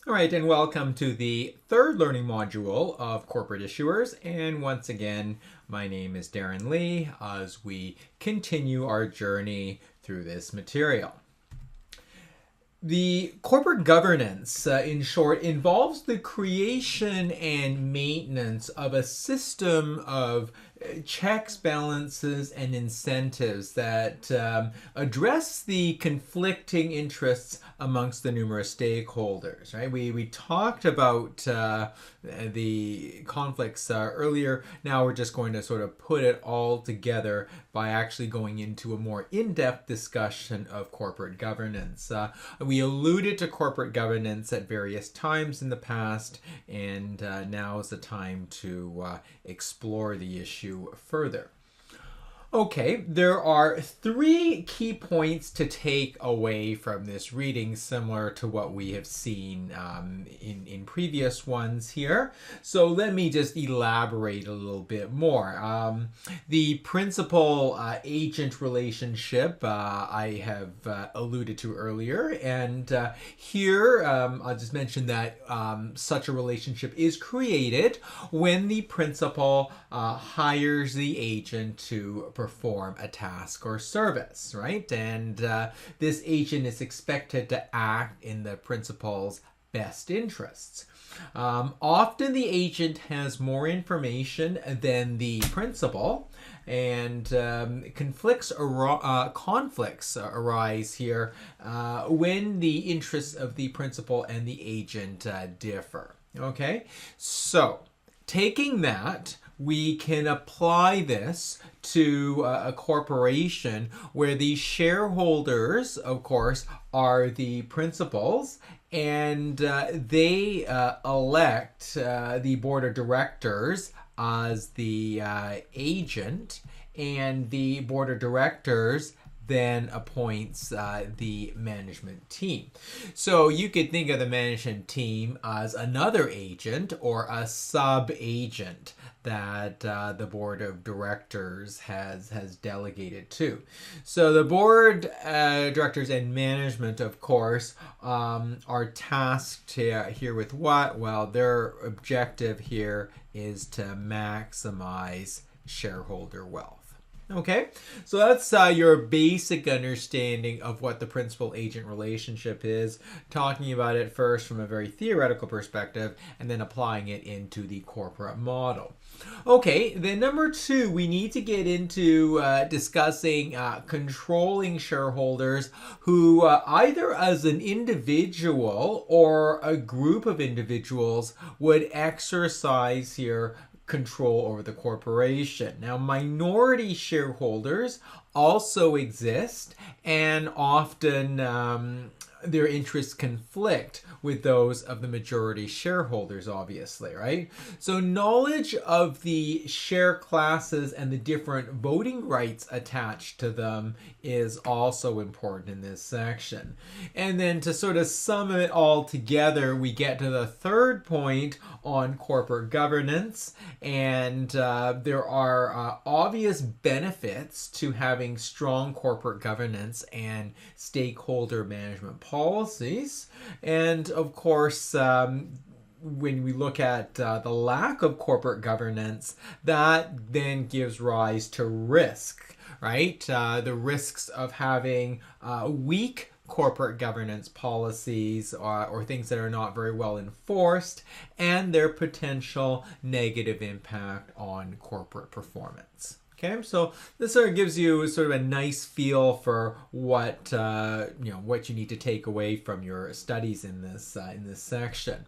All right, and welcome to the third learning module of corporate issuers. And once again, my name is Darren Lee as we continue our journey through this material. The corporate governance, in short, involves the creation and maintenance of a system of checks, balances, and incentives that address the conflicting interests amongst the numerous stakeholders. Right? We talked about the conflicts earlier. Now we're just going to sort of put it all together by actually going into a more in-depth discussion of corporate governance. We alluded to corporate governance at various times in the past, and now is the time to explore the issue further. Okay, there are three key points to take away from this reading, similar to what we have seen in previous ones here. So let me just elaborate a little bit more. The principal-agent relationship I have alluded to earlier, and here I'll just mention that such a relationship is created when the principal hires the agent to perform a task or service, right? And this agent is expected to act in the principal's best interests. Often the agent has more information than the principal, and conflicts arise here when the interests of the principal and the agent differ. Okay, so taking that, we can apply this to a corporation where the shareholders, of course, are the principals, and they elect the board of directors as the agent, and the board of directors then appoints the management team. So you could think of the management team as another agent or a sub-agent that the board of directors has delegated to. So the board directors and management, of course, are tasked here with what? Well, their objective here is to maximize shareholder wealth. Okay, so that's your basic understanding of what the principal-agent relationship is, talking about it first from a very theoretical perspective and then applying it into the corporate model. Okay, then number two, we need to get into discussing controlling shareholders who either as an individual or a group of individuals would exercise here control over the corporation. Now, minority shareholders also exist, and often their interests conflict with those of the majority shareholders, obviously, right? So knowledge of the share classes and the different voting rights attached to them is also important in this section. And then to sort of sum it all together, we get to the third point on corporate governance, and there are obvious benefits to having strong corporate governance and stakeholder management policies. And of course, when we look at the lack of corporate governance, that then gives rise to risk, right? The risks of having weak corporate governance policies or things that are not very well enforced, and their potential negative impact on corporate performance. Okay, so this sort of gives you sort of a nice feel for what what you need to take away from your studies in this section.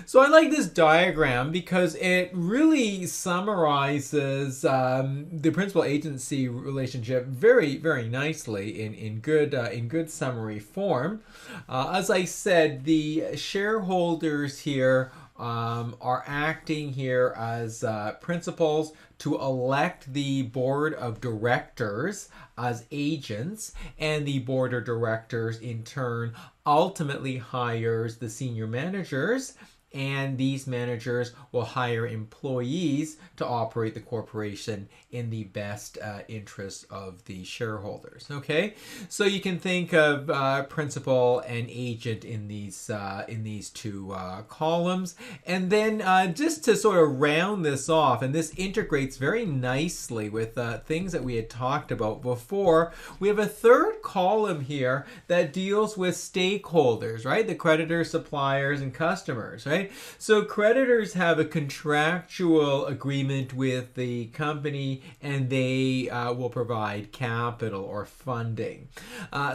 So I like this diagram because it really summarizes the principal-agency relationship very, very nicely in good summary form. As I said, the shareholders here are acting here as principals to elect the board of directors as agents, and the board of directors in turn ultimately hires the senior managers, and these managers will hire employees to operate the corporation in the best interest of the shareholders. Okay, so you can think of principal and agent in these two columns, and then just to sort of round this off, and this integrates very nicely with things that we had talked about before. We have a third column here that deals with stakeholders, right? The creditors, suppliers, and customers, right? So creditors have a contractual agreement with the company, and they will provide capital or funding.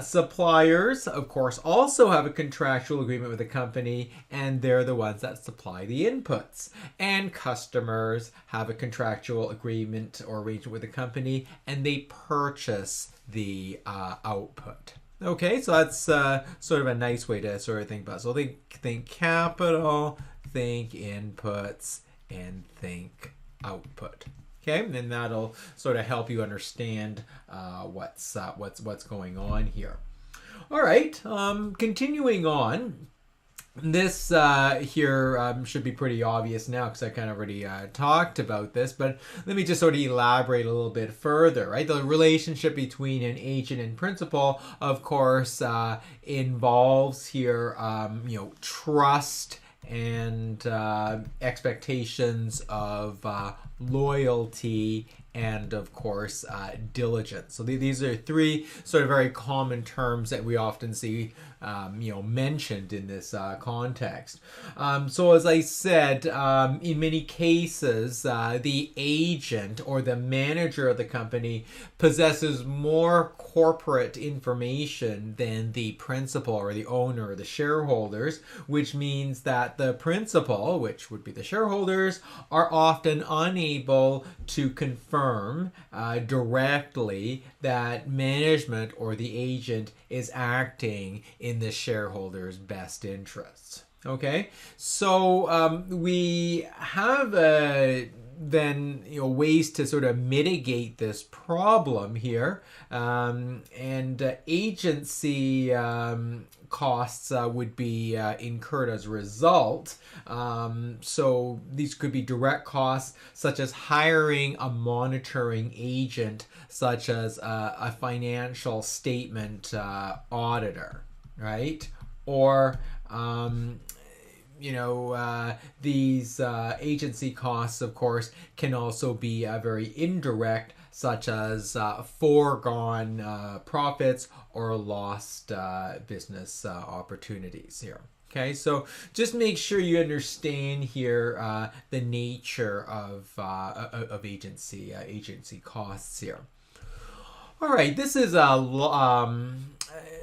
Suppliers, of course, also have a contractual agreement with the company, and they're the ones that supply the inputs. And customers have a contractual agreement or arrangement with the company, and they purchase the output. Okay, so that's sort of a nice way to sort of think about it. So think capital, think inputs, and think output. Okay, and that'll sort of help you understand what's going on here. All right, continuing on. This here should be pretty obvious now because I kind of already talked about this, but let me just sort of elaborate a little bit further, right? The relationship between an agent and principal, of course, involves here, trust and expectations of loyalty and, of course, diligence. So these are three sort of very common terms that we often see mentioned in this context. So as I said, in many cases, the agent or the manager of the company possesses more corporate information than the principal or the owner or the shareholders, which means that the principal, which would be the shareholders, are often unable to confirm directly that management or the agent is acting in the shareholders' best interests. Okay, so we have then ways to sort of mitigate this problem here, and agency costs would be incurred as a result. So these could be direct costs such as hiring a monitoring agent, such as a financial statement auditor, right? Or these agency costs, of course, can also be very indirect, such as foregone profits or lost business opportunities here. Okay, so just make sure you understand here the nature of agency costs here. All right, this is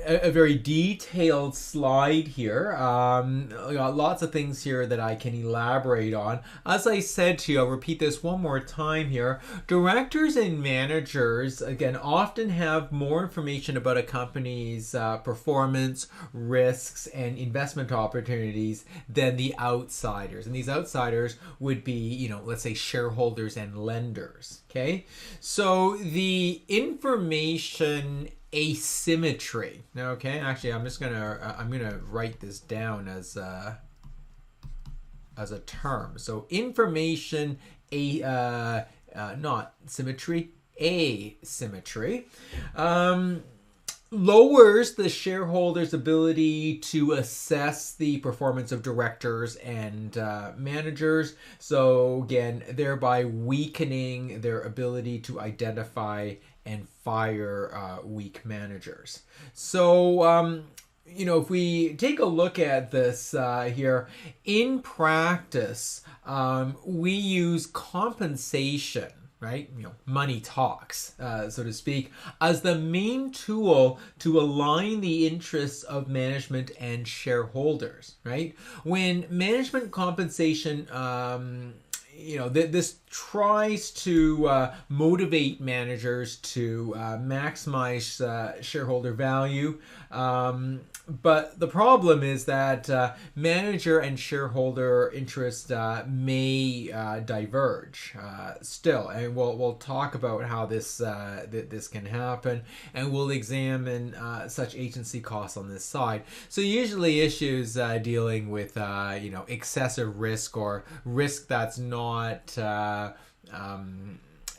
a very detailed slide here. Lots of things here that I can elaborate on. As I said to you, I'll repeat this one more time here. Directors and managers, again, often have more information about a company's performance, risks, and investment opportunities than the outsiders. And these outsiders would be, let's say shareholders and lenders. Okay, so the information asymmetry. Okay, actually, I'm gonna write this down as a term. So information not symmetry, asymmetry. Lowers the shareholders' ability to assess the performance of directors and managers. So again, thereby weakening their ability to identify and fire weak managers. So, if we take a look at this here, in practice, we use compensation, right? Money talks, so to speak, as the main tool to align the interests of management and shareholders, right? When management compensation, this tries to motivate managers to maximize shareholder value. But the problem is that manager and shareholder interest may diverge still, and we'll talk about how this can happen, and we'll examine such agency costs on this side. So usually issues dealing with excessive risk or risk that's not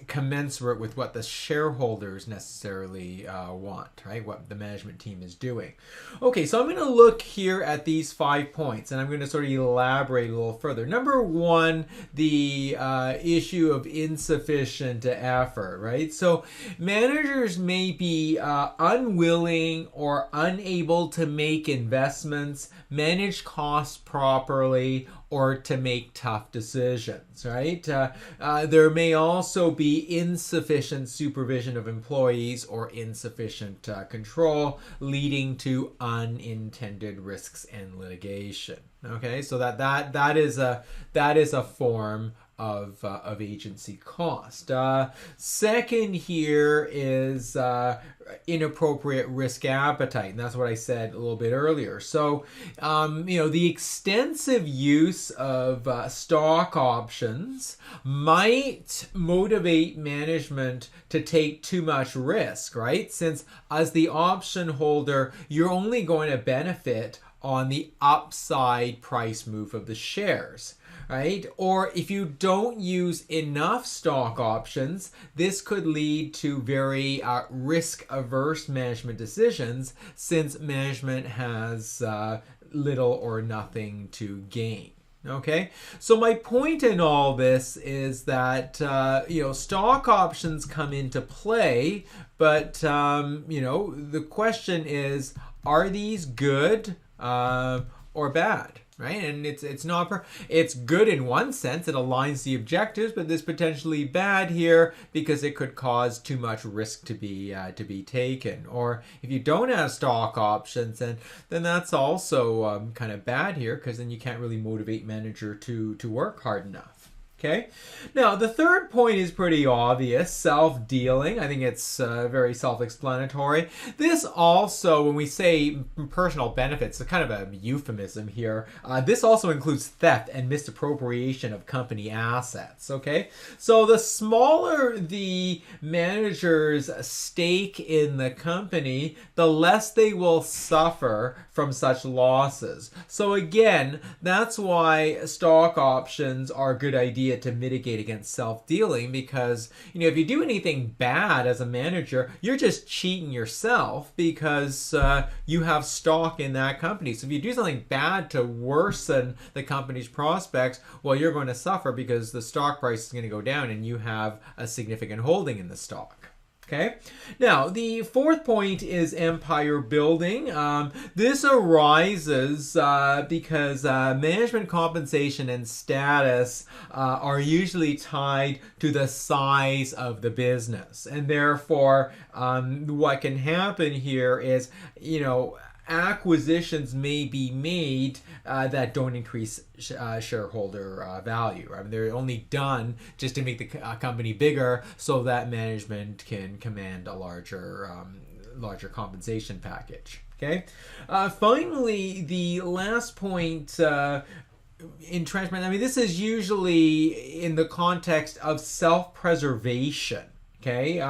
commensurate with what the shareholders necessarily want, right? What the management team is doing. Okay, so I'm going to look here at these 5 points, and I'm going to sort of elaborate a little further. Number one, the issue of insufficient effort, right? So managers may be unwilling or unable to make investments, manage costs properly, or to make tough decisions, right? There may also be insufficient supervision of employees or insufficient control, leading to unintended risks and litigation. Okay, so that is a form of agency cost. Second here is inappropriate risk appetite, and that's what I said a little bit earlier. So, the extensive use of stock options might motivate management to take too much risk, right? Since as the option holder, you're only going to benefit on the upside price move of the shares, right? Or if you don't use enough stock options, this could lead to very risk-averse management decisions, since management has little or nothing to gain. Okay, so my point in all this is that stock options come into play, but the question is, are these good or bad? Right, and it's good in one sense, it aligns the objectives, but this potentially bad here because it could cause too much risk to be taken. Or if you don't have stock options, then that's also kind of bad here, because then you can't really motivate manager to work hard enough. Okay, now the third point is pretty obvious, self-dealing. I think it's very self-explanatory. This also, when we say personal benefits, it's kind of a euphemism here. This also includes theft and misappropriation of company assets. Okay, so the smaller the manager's stake in the company, the less they will suffer from such losses. So again, that's why stock options are a good idea to mitigate against self-dealing, because if you do anything bad as a manager, you're just cheating yourself, because you have stock in that company. So if you do something bad to worsen the company's prospects, well, you're going to suffer because the stock price is going to go down and you have a significant holding in the stock. Okay, now the fourth point is empire building. This arises because management compensation and status are usually tied to the size of the business, and therefore what can happen here is acquisitions may be made that don't increase shareholder value. I mean, they're only done just to make the company bigger so that management can command a larger compensation package. Okay. Finally, the last point entrenchment. I mean, this is usually in the context of self-preservation. Okay.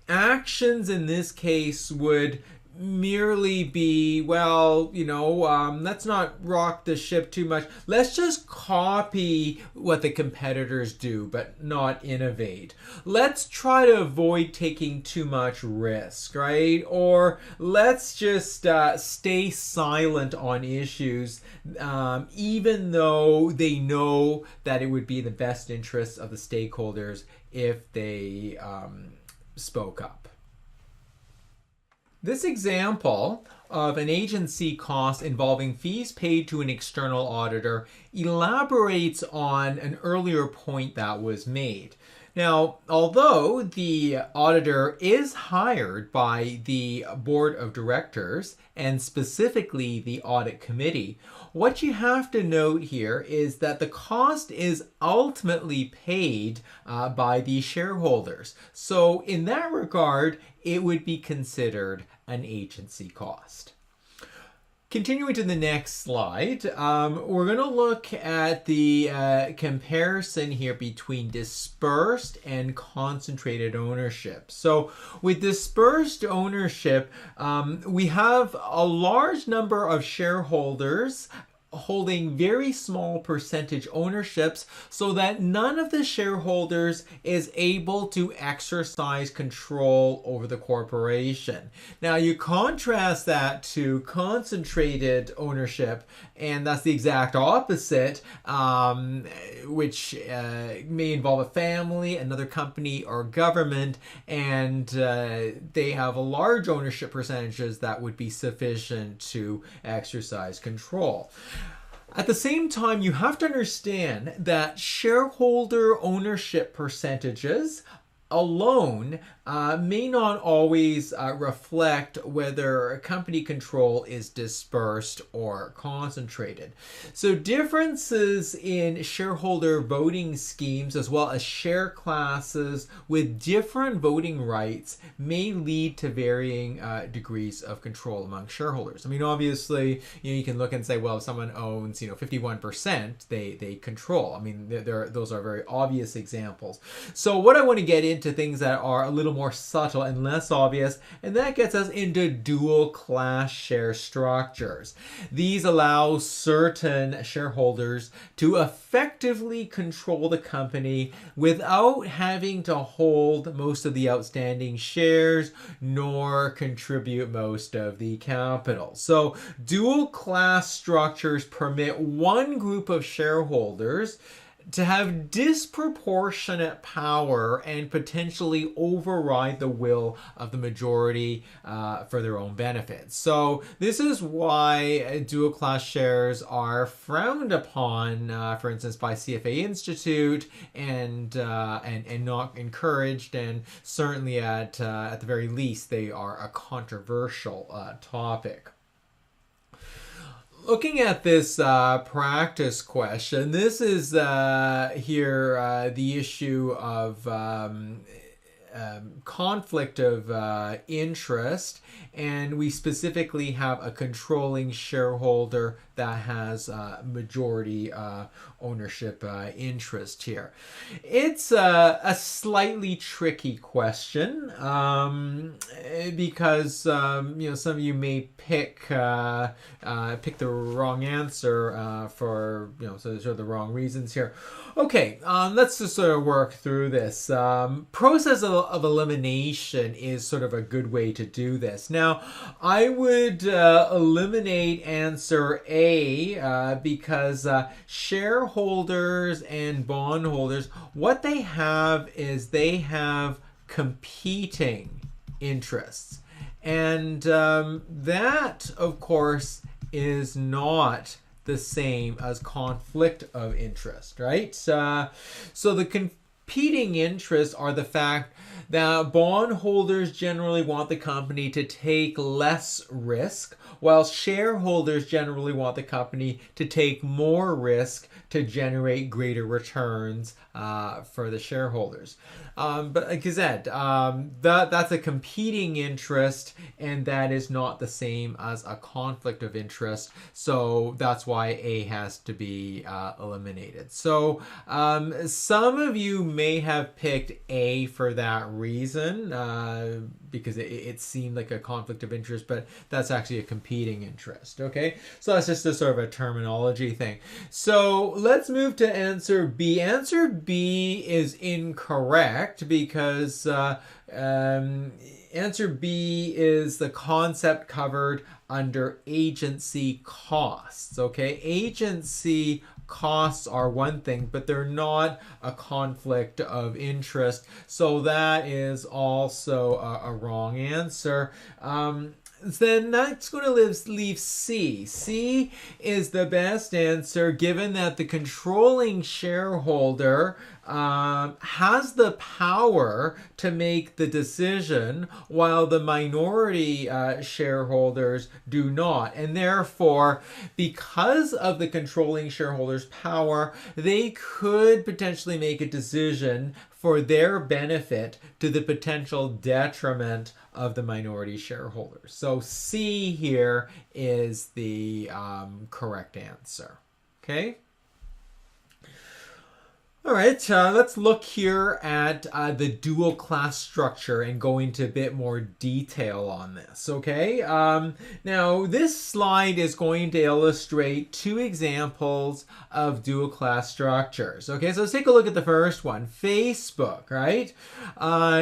Actions in this case would merely be, let's not rock the ship too much. Let's just copy what the competitors do, but not innovate. Let's try to avoid taking too much risk, right? Or let's just stay silent on issues, even though they know that it would be in the best interest of the stakeholders if they spoke up. This example of an agency cost involving fees paid to an external auditor elaborates on an earlier point that was made. Now, although the auditor is hired by the board of directors, and specifically the audit committee, what you have to note here is that the cost is ultimately paid by the shareholders. So in that regard, it would be considered an agency cost. continuing to the next slide, we're going to look at the comparison here between dispersed and concentrated ownership. So with dispersed ownership, we have a large number of shareholders holding very small percentage ownerships so that none of the shareholders is able to exercise control over the corporation. Now you contrast that to concentrated ownership, and that's the exact opposite, which may involve a family, another company, or government, and they have a large ownership percentages that would be sufficient to exercise control. At the same time, you have to understand that shareholder ownership percentages alone may not always reflect whether company control is dispersed or concentrated. So differences in shareholder voting schemes as well as share classes with different voting rights may lead to varying degrees of control among shareholders. I mean, obviously, you can look and say, well, if someone owns 51%, they control. I mean, those are very obvious examples. So what I want to get into things that are a little more subtle and less obvious, and that gets us into dual class share structures. These allow certain shareholders to effectively control the company without having to hold most of the outstanding shares nor contribute most of the capital. So dual class structures permit one group of shareholders to have disproportionate power and potentially override the will of the majority for their own benefit. So this is why dual class shares are frowned upon, for instance, by CFA Institute, and not encouraged, and certainly at the very least they are a controversial topic. Looking at this practice question, this is here the issue of conflict of interest, and we specifically have a controlling shareholder that has majority ownership interest here. It's a slightly tricky question because some of you may pick the wrong answer for so sort of the wrong reasons here. Okay, let's just sort of work through this. Process of elimination is sort of a good way to do this. Now, I would eliminate answer A because shareholders and bondholders, what they have is they have competing interests. And that, of course, is not the same as conflict of interest, right? So the competing interests are the fact that bondholders generally want the company to take less risk, while shareholders generally want the company to take more risk to generate greater returns for the shareholders. But like I said, that's a competing interest, and that is not the same as a conflict of interest. So that's why A has to be eliminated. So some of you may have picked A for that reason, because it seemed like a conflict of interest, but that's actually a competing interest. Okay, so that's just a sort of a terminology thing. So let's move to answer B. Answer B is incorrect because answer B is the concept covered under agency costs. Okay, agency costs are one thing, but they're not a conflict of interest. So that is also a wrong answer. Then that's going to leave C. C is the best answer, given that the controlling shareholder has the power to make the decision, while the minority shareholders do not. And therefore, because of the controlling shareholder's power, they could potentially make a decision for their benefit to the potential detriment of the minority shareholders. So C here is the correct answer. Okay. All right, let's look here at the dual class structure and go into a bit more detail on this, okay? Now, this slide is going to illustrate two examples of dual class structures, okay? So let's take a look at the first one, Facebook, right?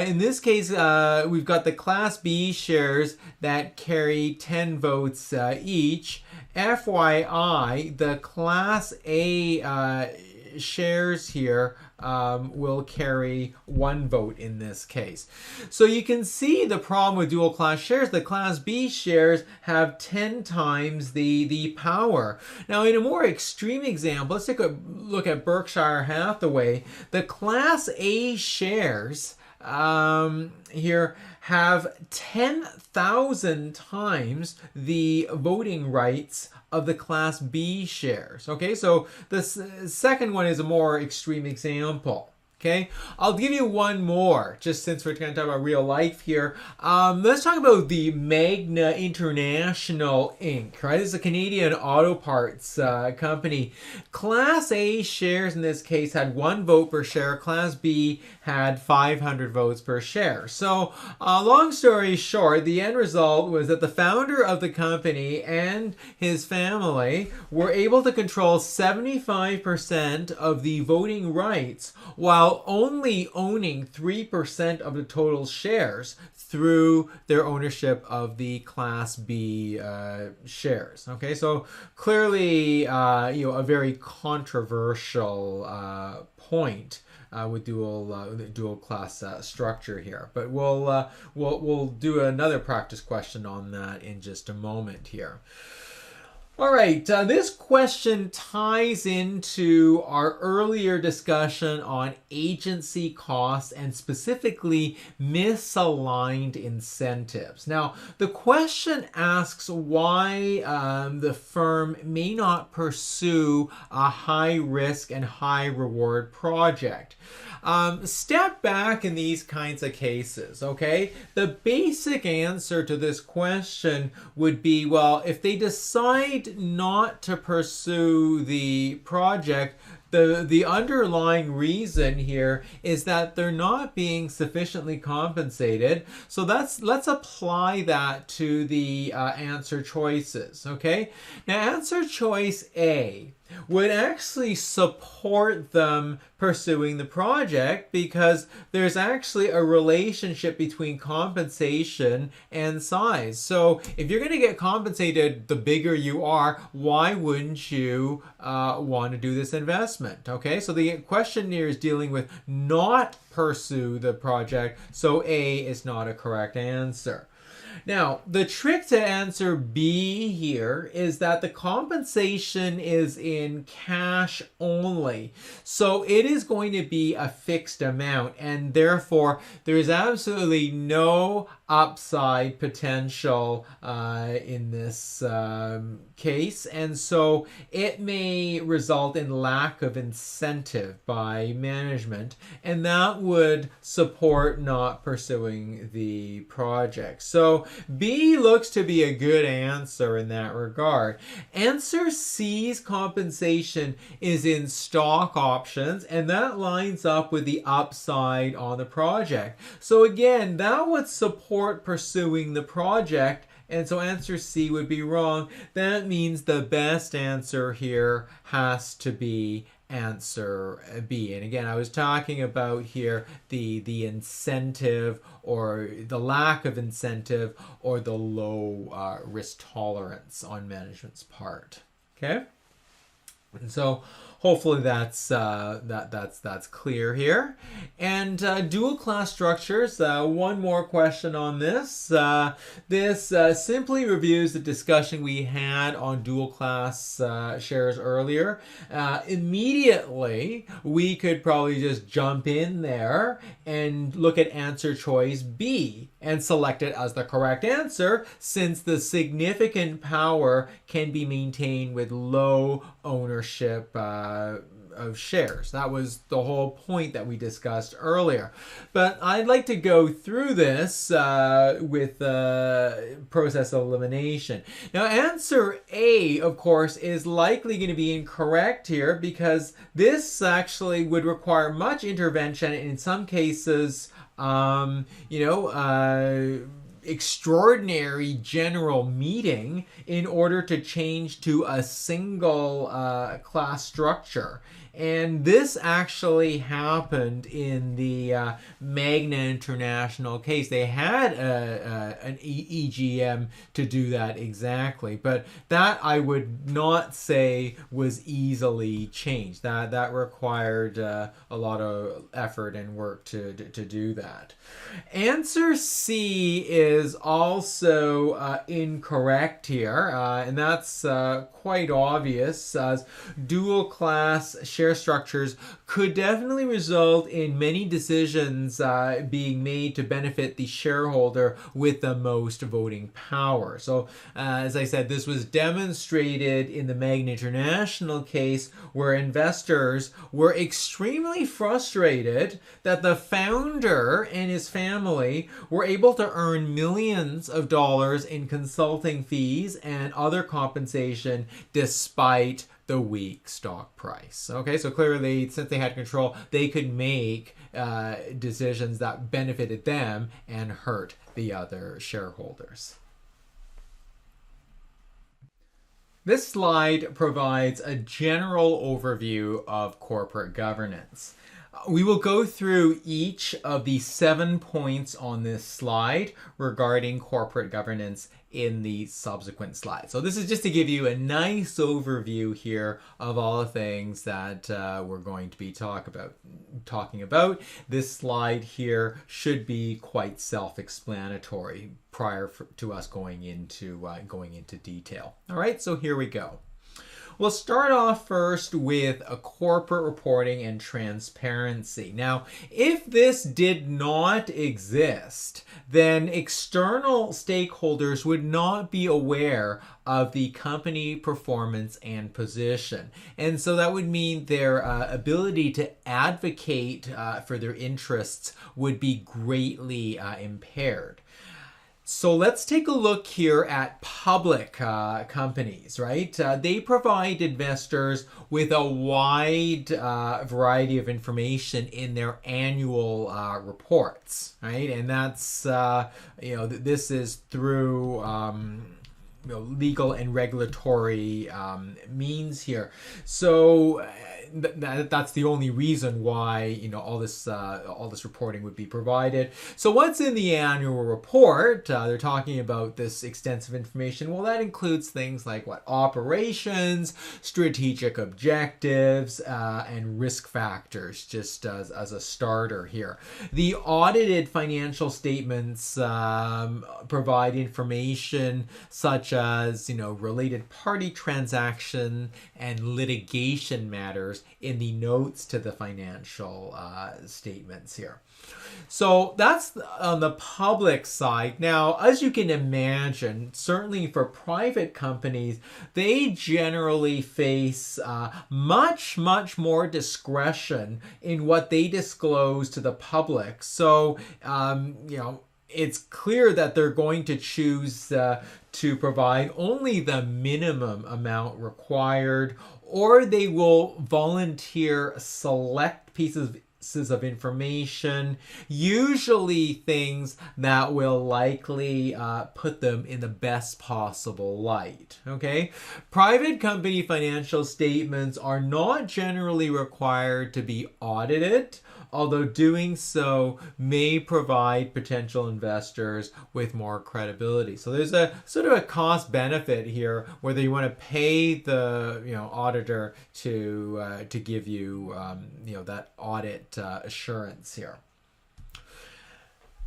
In this case, we've got the Class B shares that carry 10 votes each. FYI, the Class A shares here will carry 1 vote in this case. So you can see the problem with dual class shares. The Class B shares have 10 times the power. Now, in a more extreme example, let's take a look at Berkshire Hathaway. The Class A shares here have 10,000 times the voting rights of the Class B shares. Okay, so the second one is a more extreme example. Okay, I'll give you one more, just since we're going to talk about real life here. Let's talk about the Magna International Inc., right? This is a Canadian auto parts company. Class A shares in this case had 1 vote per share. Class B had 500 votes per share. So, long story short, the end result was that the founder of the company and his family were able to control 75% of the voting rights, while only owning 3% of the total shares through their ownership of the Class B shares. Okay, so clearly, a very controversial point with dual class structure here. But we'll do another practice question on that in just a moment here. All right, this question ties into our earlier discussion on agency costs and specifically misaligned incentives. Now, the question asks why the firm may not pursue a high risk and high reward project. Step back in these kinds of cases, okay? The basic answer to this question would be, well, if they decide not to pursue the project, the underlying reason here is that they're not being sufficiently compensated. So let's apply that to the answer choices, okay? Now, answer choice A would actually support them pursuing the project because there's actually a relationship between compensation and size. So if you're going to get compensated the bigger you are, why wouldn't you want to do this investment? Okay, so the question here is dealing with not pursue the project, so A is not a correct answer. Now, the trick to answer B here is that the compensation is in cash only. So it is going to be a fixed amount, and therefore there is absolutely no upside potential in this case. And so it may result in lack of incentive by management, and that would support not pursuing the project. So B looks to be a good answer in that regard. Answer C's compensation is in stock options, and that lines up with the upside on the project. So again, that would support pursuing the project, and so answer C would be wrong. That means the best answer here has to be answer B. And again, I was talking about here the incentive or the lack of incentive or the low risk tolerance on management's part. Okay, and so hopefully that's clear here. And dual class structures, one more question on this. This simply reviews the discussion we had on dual class shares earlier. Immediately, we could probably just jump in there and look at answer choice B and select it as the correct answer, since the significant power can be maintained with low ownership of shares. That was the whole point that we discussed earlier. But I'd like to go through this with process of elimination. Now, answer A, of course, is likely going to be incorrect here because this actually would require much intervention, and in some cases, extraordinary general meeting in order to change to a single class structure. And this actually happened in the Magna International case. They had an EGM to do that exactly, but that I would not say was easily changed. That required a lot of effort and work to do that. Answer C is also incorrect here, and that's quite obvious, as dual class share structures could definitely result in many decisions being made to benefit the shareholder with the most voting power. So, as I said, this was demonstrated in the Magna International case, where investors were extremely frustrated that the founder and his family were able to earn millions of dollars in consulting fees and other compensation despite the weak stock price. Okay, so clearly, since they had control, they could make decisions that benefited them and hurt the other shareholders. This slide provides a general overview of corporate governance. We will go through each of the 7 points on this slide regarding corporate governance in the subsequent slides. So this is just to give you a nice overview here of all the things that we're going to be talking about. This slide here should be quite self-explanatory prior to us going into detail. All right, so here we go. We'll start off first with a corporate reporting and transparency. Now, if this did not exist, then external stakeholders would not be aware of the company performance and position. And so that would mean their ability to advocate for their interests would be greatly impaired. So let's take a look here at public companies, right? They provide investors with a wide variety of information in their annual reports, right? And that's, this is through legal and regulatory means here. So that's the only reason why all this reporting would be provided. So what's in the annual report? They're talking about this extensive information. Well, that includes things like operations, strategic objectives, and risk factors, just as a starter here. The audited financial statements provide information such as related party transaction and litigation matters in the notes to the financial statements here. So that's on the public side. Now, as you can imagine, certainly for private companies, they generally face much more discretion in what they disclose to the public. So, it's clear that they're going to choose to provide only the minimum amount required, or they will volunteer select pieces of information, usually things that will likely put them in the best possible light. Okay, private company financial statements are not generally required to be audited, although doing so may provide potential investors with more credibility. So there's a sort of a cost benefit here, whether you want to pay the auditor to give you that audit assurance here.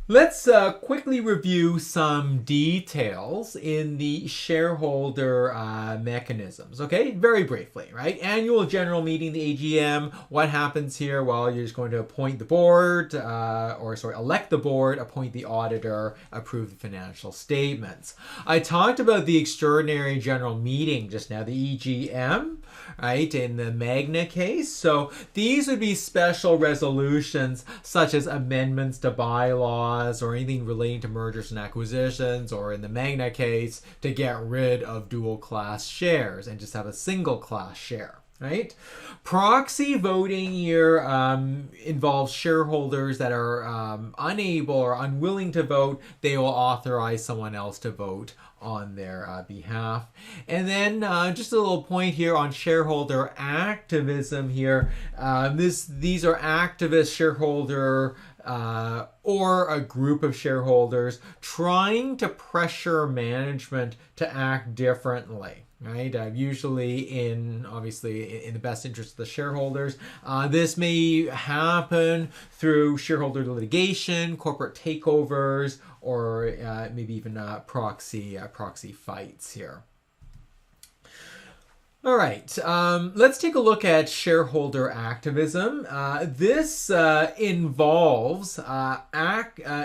Let's quickly review some details in the shareholder mechanisms, okay? Very briefly, right? Annual general meeting, the AGM. What happens here? Well, you're just going to appoint the board, elect the board, appoint the auditor, approve the financial statements. I talked about the extraordinary general meeting just now, the EGM, right, in the Magna case. So these would be special resolutions such as amendments to bylaws or anything relating to mergers and acquisitions, or in the Magna case, to get rid of dual class shares and just have a single class share. Right? Proxy voting here involves shareholders that are unable or unwilling to vote. They will authorize someone else to vote on their behalf. And then just a little point here on shareholder activism here. These are activist shareholder or a group of shareholders trying to pressure management to act differently. Right, usually obviously in the best interest of the shareholders. This may happen through shareholder litigation, corporate takeovers, or maybe even proxy fights here. All right, let's take a look at shareholder activism. This involves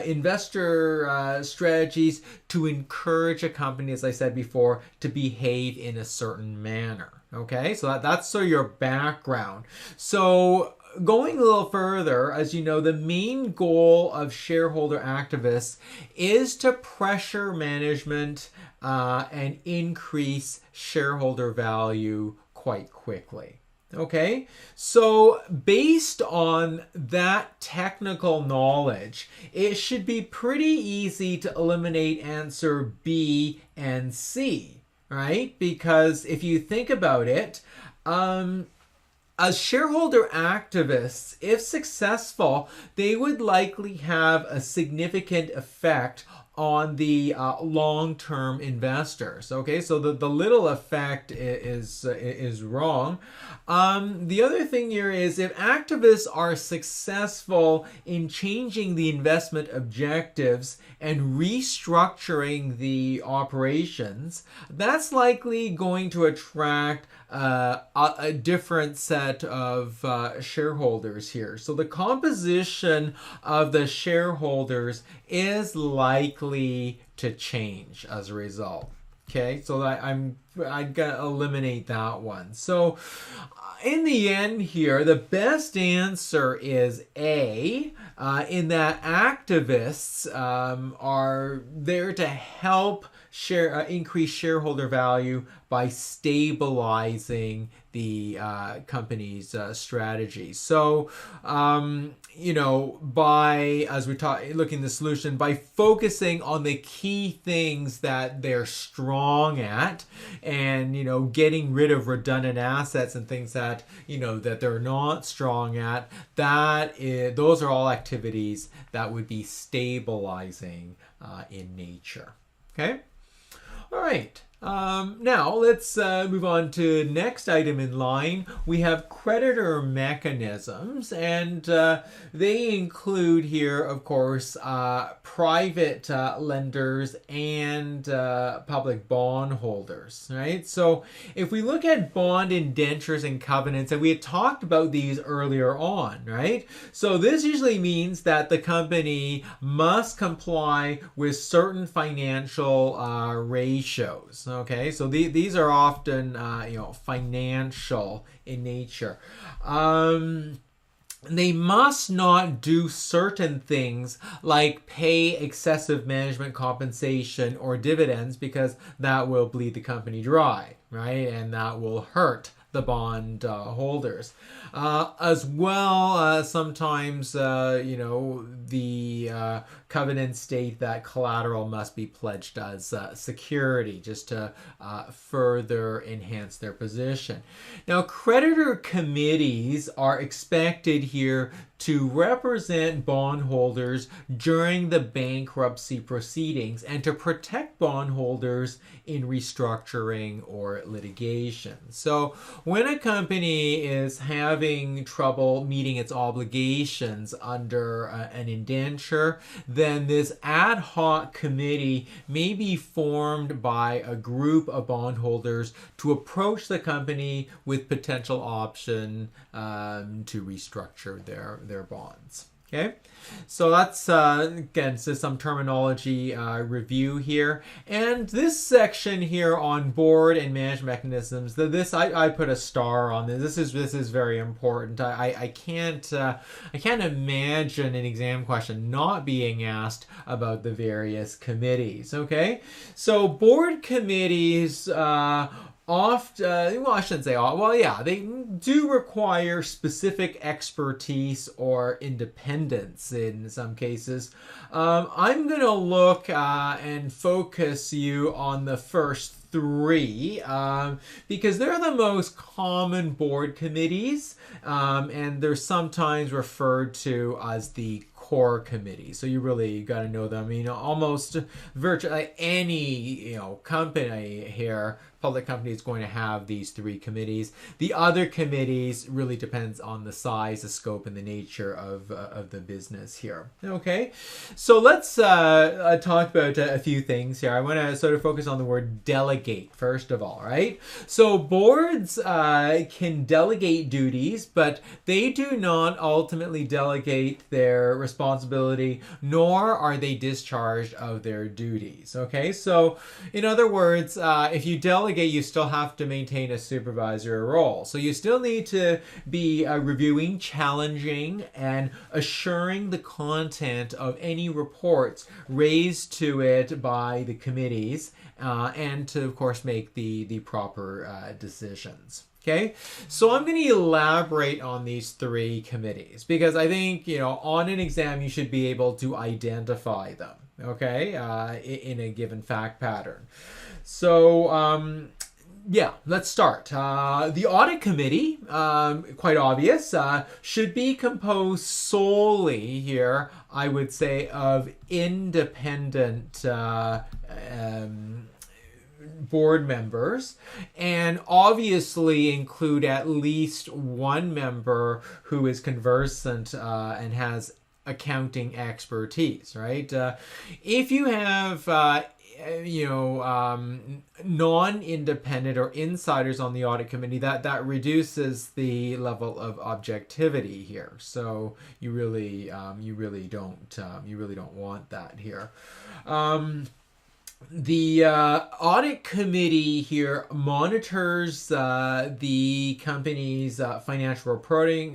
investor strategies to encourage a company, as I said before, to behave in a certain manner. Okay, so that's sort of your background. So going a little further, as you know, the main goal of shareholder activists is to pressure management and increase shareholder value quite quickly. Okay, so based on that technical knowledge, it should be pretty easy to eliminate answer B and C, right? Because if you think about it, as shareholder activists, if successful, they would likely have a significant effect on the long-term investors. Okay, so the little effect is wrong. The other thing here is if activists are successful in changing the investment objectives and restructuring the operations, that's likely going to attract a different set of shareholders here. So the composition of the shareholders is likely to change as a result. Okay, so I gotta eliminate that one. So in the end here, the best answer is A, in that activists are there to help increase shareholder value by stabilizing the company's strategy. So, as we looking at the solution, by focusing on the key things that they're strong at, and getting rid of redundant assets and things that that they're not strong at, those are all activities that would be stabilizing in nature. Okay. All right. Now let's move on to next item in line. We have creditor mechanisms, and they include here, of course, private lenders and public bond holders, right? So if we look at bond indentures and covenants, and we had talked about these earlier on, right? So this usually means that the company must comply with certain financial ratios. Okay, so these are often financial in nature. They must not do certain things like pay excessive management compensation or dividends, because that will bleed the company dry, right? And that will hurt the bond holders. As well, sometimes, the covenants state that collateral must be pledged as security, just to further enhance their position. Now, creditor committees are expected here to represent bondholders during the bankruptcy proceedings and to protect bondholders in restructuring or litigation. So when a company is having trouble meeting its obligations under an indenture, then this ad hoc committee may be formed by a group of bondholders to approach the company with potential option to restructure their bonds. Okay, so that's again, so some terminology review here, and this section here on board and management mechanisms. I put a star on this. This is very important. I can't imagine an exam question not being asked about the various committees. Okay, so board committees. Well, I shouldn't say all. Well, yeah, they do require specific expertise or independence in some cases. I'm going to look and focus you on the first three because they're the most common board committees, and they're sometimes referred to as the core committee. So you really got to know them. Almost virtually any company here, public company, is going to have these three committees. The other committees really depends on the size, the scope, and the nature of the business here. Okay, so let's talk about a few things here. I want to sort of focus on the word delegate first of all, right? So boards can delegate duties, but they do not ultimately delegate their responsibility, nor are they discharged of their duties. Okay, so in other words, if you delegate, you still have to maintain a supervisory role. So you still need to be reviewing, challenging, and assuring the content of any reports raised to it by the committees, and to, of course, make the proper decisions. Okay, so I'm going to elaborate on these three committees because I think, on an exam you should be able to identify them, okay, in a given fact pattern. So, yeah, let's start. The audit committee, quite obvious, should be composed solely here, I would say, of independent board members, and obviously include at least one member who is conversant and has accounting expertise, right? If you have non-independent or insiders on the audit committee, that reduces the level of objectivity here. So you really don't want that here. The audit committee here monitors the company's financial reporting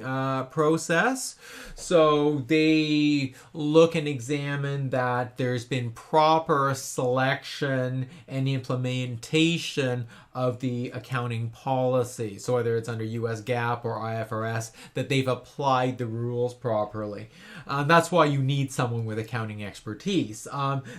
process. So they look and examine that there's been proper selection and implementation of the accounting policy. So whether it's under US GAAP or IFRS, that they've applied the rules properly. That's why you need someone with accounting expertise.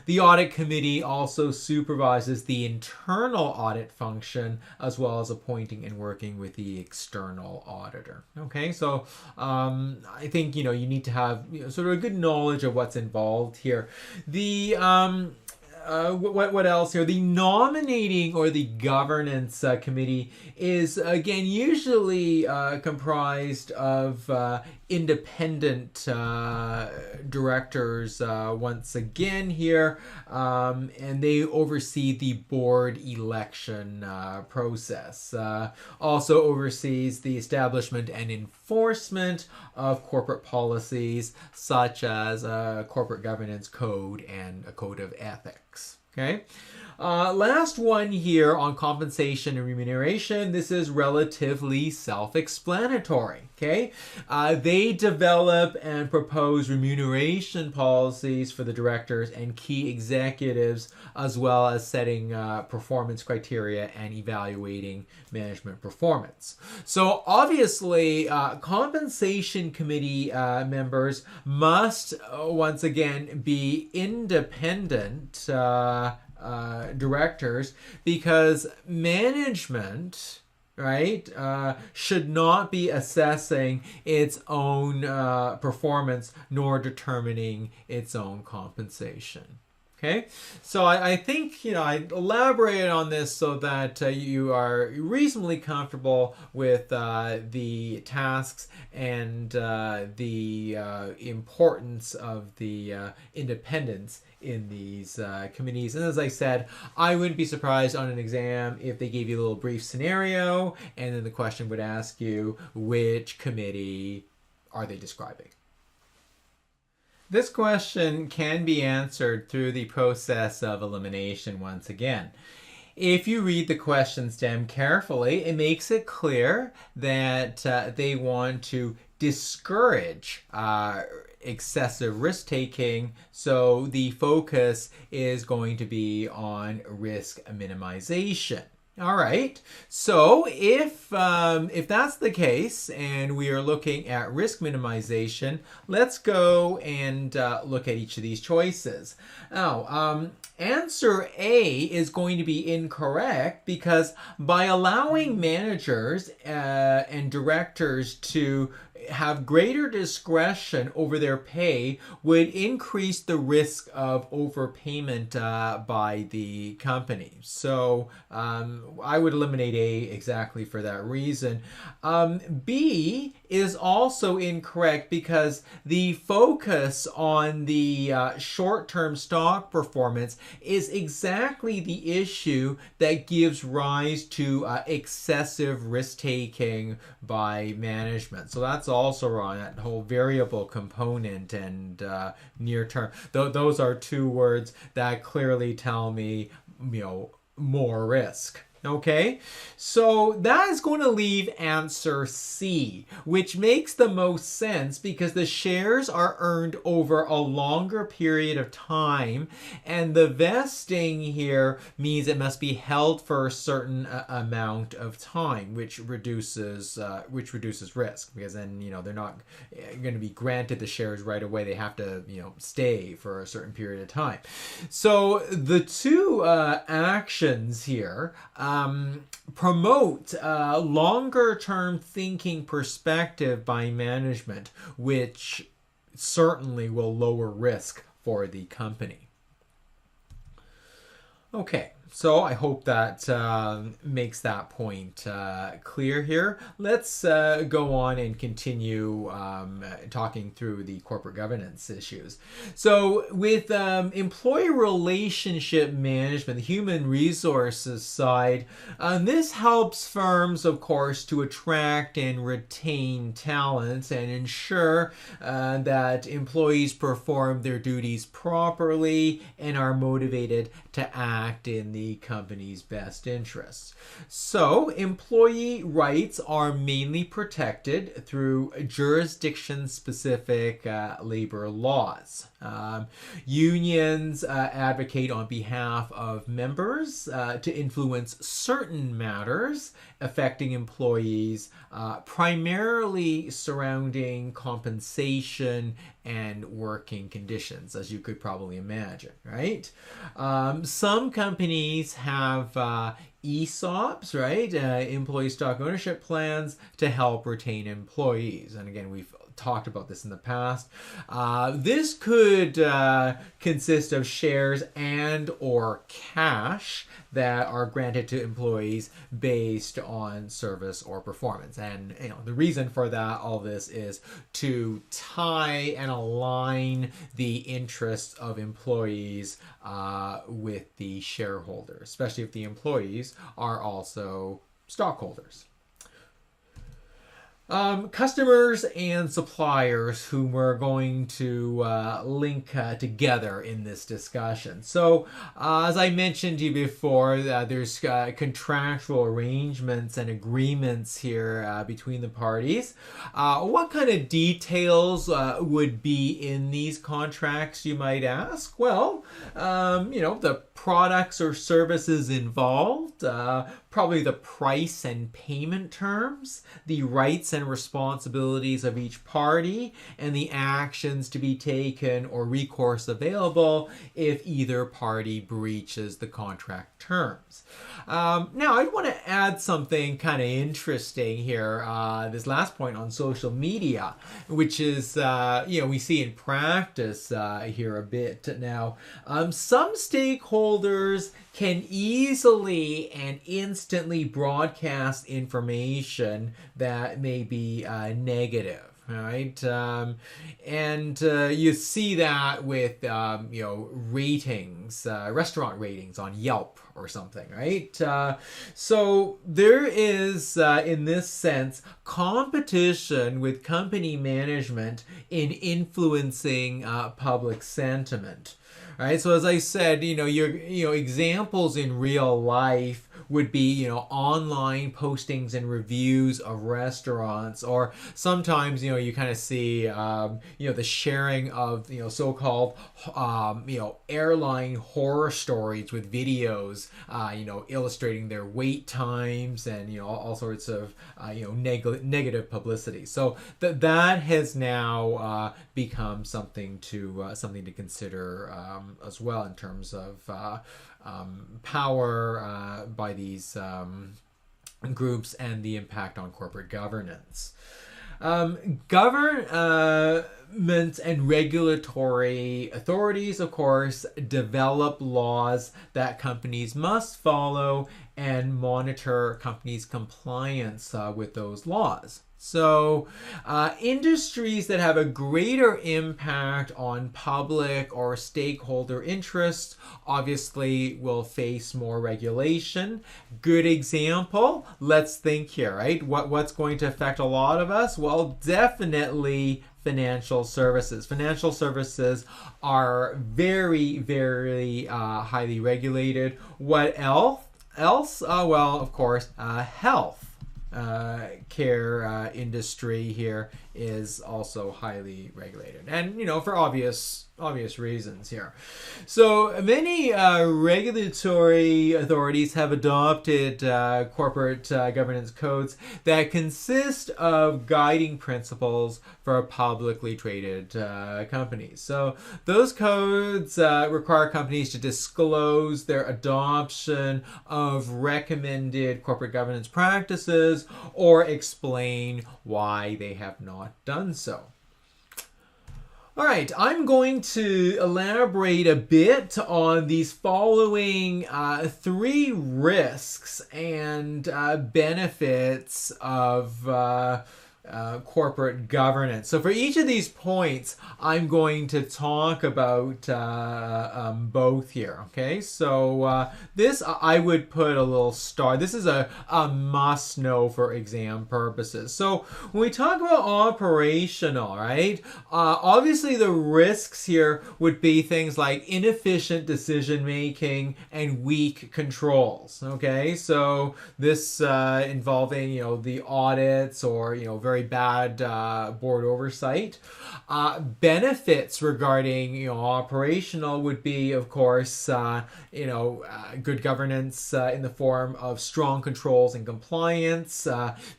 The audit committee also supervises the internal audit function, as well as appointing and working with the external auditor. Okay, so I think you need to have sort of a good knowledge of what's involved here. The what else here? The nominating or the governance committee is, again, usually comprised of independent directors once again here, and they oversee the board election process. Also oversees the establishment and enforcement of corporate policies such as a corporate governance code and a code of ethics. Okay. Last one here on compensation and remuneration. This is relatively self-explanatory. Okay, they develop and propose remuneration policies for the directors and key executives, as well as setting performance criteria and evaluating management performance. So obviously, compensation committee members must once again be independent directors, because management, right, should not be assessing its own performance nor determining its own compensation. Okay, so I think I elaborated on this so that you are reasonably comfortable with the tasks and the importance of the independence in these committees. And as I said, I wouldn't be surprised on an exam if they gave you a little brief scenario, and then the question would ask you, which committee are they describing? This question can be answered through the process of elimination once again. If you read the question stem carefully, it makes it clear that they want to discourage excessive risk taking, so the focus is going to be on risk minimization. All right. So if that's the case, and we are looking at risk minimization, let's go and look at each of these choices. Now, answer A is going to be incorrect because by allowing managers and directors to have greater discretion over their pay would increase the risk of overpayment by the company. So I would eliminate A exactly for that reason. B is also incorrect because the focus on the short-term stock performance is exactly the issue that gives rise to excessive risk-taking by management. So that's also wrong, that whole variable component and near term. Those are two words that clearly tell me, more risk. Okay, so that is going to leave answer C, which makes the most sense because the shares are earned over a longer period of time, and the vesting here means it must be held for a certain amount of time, which reduces risk, because then they're not going to be granted the shares right away. They have to stay for a certain period of time. So the two actions here promote longer term thinking perspective by management, which certainly will lower risk for the company. Okay, so I hope that makes that point clear here. Let's go on and continue talking through the corporate governance issues. So with employee relationship management, the human resources side, this helps firms, of course, to attract and retain talent and ensure that employees perform their duties properly and are motivated to act in the company's best interests. So employee rights are mainly protected through jurisdiction-specific labor laws. Unions advocate on behalf of members to influence certain matters affecting employees, primarily surrounding compensation and working conditions, as you could probably imagine, right? Some companies have ESOPs, right? Employee stock ownership plans to help retain employees. And again, we've talked about this in the past. This could consist of shares and or cash that are granted to employees based on service or performance. And the reason for that, all this, is to tie and align the interests of employees with the shareholders, especially if the employees are also stockholders. Customers and suppliers whom we're going to link together in this discussion. So as I mentioned to you before, there's contractual arrangements and agreements here between the parties. What kind of details would be in these contracts, you might ask? Well, the products or services involved, probably the price and payment terms, the rights and responsibilities of each party, and the actions to be taken or recourse available if either party breaches the contract terms. Now, I want to add something kind of interesting here, this last point on social media, which is, we see in practice here a bit now. Some stakeholders can easily and instantly broadcast information that may be negative. right? And you see that with ratings, restaurant ratings on Yelp or something, right? So there is, in this sense, competition with company management in influencing public sentiment. Right, so as I said, your examples in real life would be, online postings and reviews of restaurants, or sometimes, you kind of see, the sharing of, so-called, airline horror stories with videos, illustrating their wait times and, all sorts of, negative publicity. So that has now become something to consider as well in terms of power by these groups and the impact on corporate governance. Governments and regulatory authorities, of course, develop laws that companies must follow and monitor companies' compliance with those laws. So industries that have a greater impact on public or stakeholder interests obviously will face more regulation. Good example, let's think here, right? What's going to affect a lot of us? Well, definitely financial services. Financial services are very, very highly regulated. What else? Well, of course, health. Care industry here is also highly regulated, and for obvious reasons here. So many regulatory authorities have adopted corporate governance codes that consist of guiding principles for publicly traded companies. So those codes require companies to disclose their adoption of recommended corporate governance practices or explain why they have not done so. All right, I'm going to elaborate a bit on these following three risks and benefits of corporate governance. So for each of these points, I'm going to talk about both here. Okay, so this I would put a little star. This is a must know for exam purposes. So when we talk about operational, right, obviously the risks here would be things like inefficient decision making and weak controls. Okay, so this involving the audits or very bad board oversight. Benefits regarding operational would be, of course, good governance in the form of strong controls and compliance,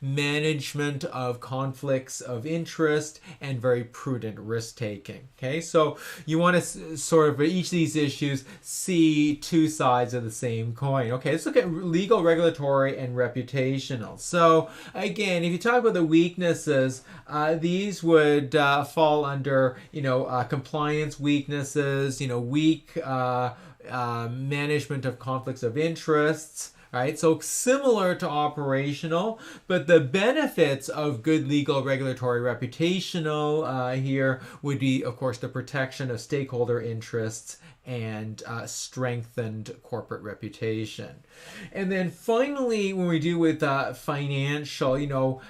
management of conflicts of interest, and very prudent risk taking. Okay, so you want to sort of, for each of these issues, see two sides of the same coin. Okay, let's look at legal, regulatory, and reputational. So again, if you talk about the weaknesses, these would fall under compliance weaknesses, weak management of conflicts of interests. Right, so similar to operational, but the benefits of good legal, regulatory, reputational here would be, of course, the protection of stakeholder interests and strengthened corporate reputation. And then finally, when we do with financial,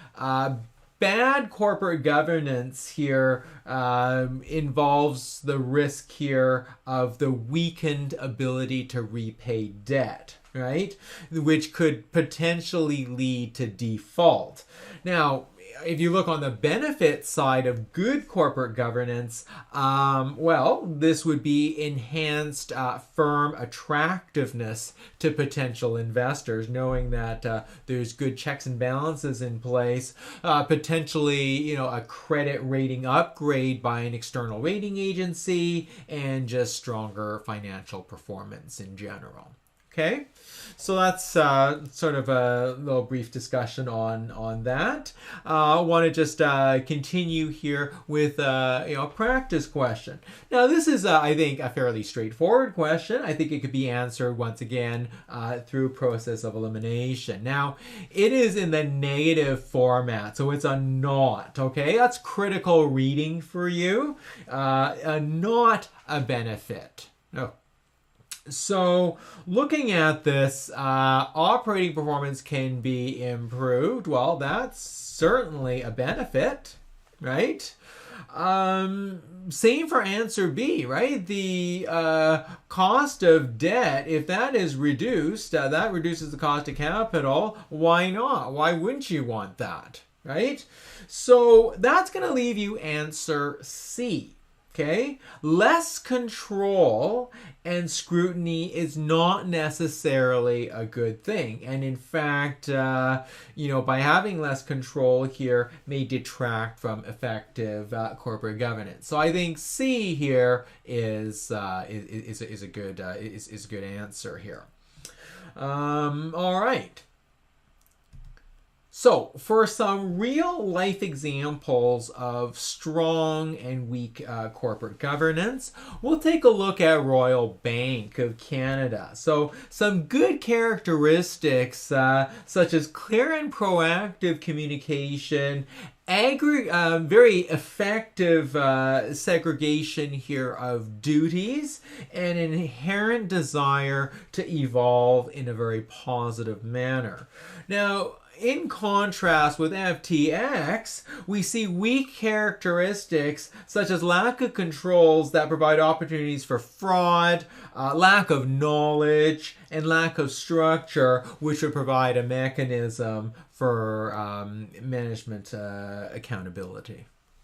bad corporate governance here involves the risk here of the weakened ability to repay debt, right? Which could potentially lead to default. Now, if you look on the benefit side of good corporate governance, this would be enhanced firm attractiveness to potential investors, knowing that there's good checks and balances in place, potentially, a credit rating upgrade by an external rating agency, and just stronger financial performance in general. Okay, so that's sort of a little brief discussion on that. I want to just continue here with a practice question. Now this is I think a fairly straightforward question. I think it could be answered once again through process of elimination. Now it is in the negative format, so it's a not. Okay, that's critical reading for you. Not a benefit. No. So looking at this, operating performance can be improved. Well, that's certainly a benefit, right? Same for answer B, right? The cost of debt, if that is reduced, that reduces the cost of capital. Why not? Why wouldn't you want that, right? So that's going to leave you answer C. Okay, less control and scrutiny is not necessarily a good thing. And in fact, by having less control here may detract from effective corporate governance. So I think C here is a good answer here. All right. So, for some real life examples of strong and weak corporate governance, we'll take a look at Royal Bank of Canada. So, some good characteristics such as clear and proactive communication, very effective segregation here of duties, and an inherent desire to evolve in a very positive manner. Now, in contrast with FTX, we see weak characteristics such as lack of controls that provide opportunities for fraud, lack of knowledge, and lack of structure, which would provide a mechanism for management accountability.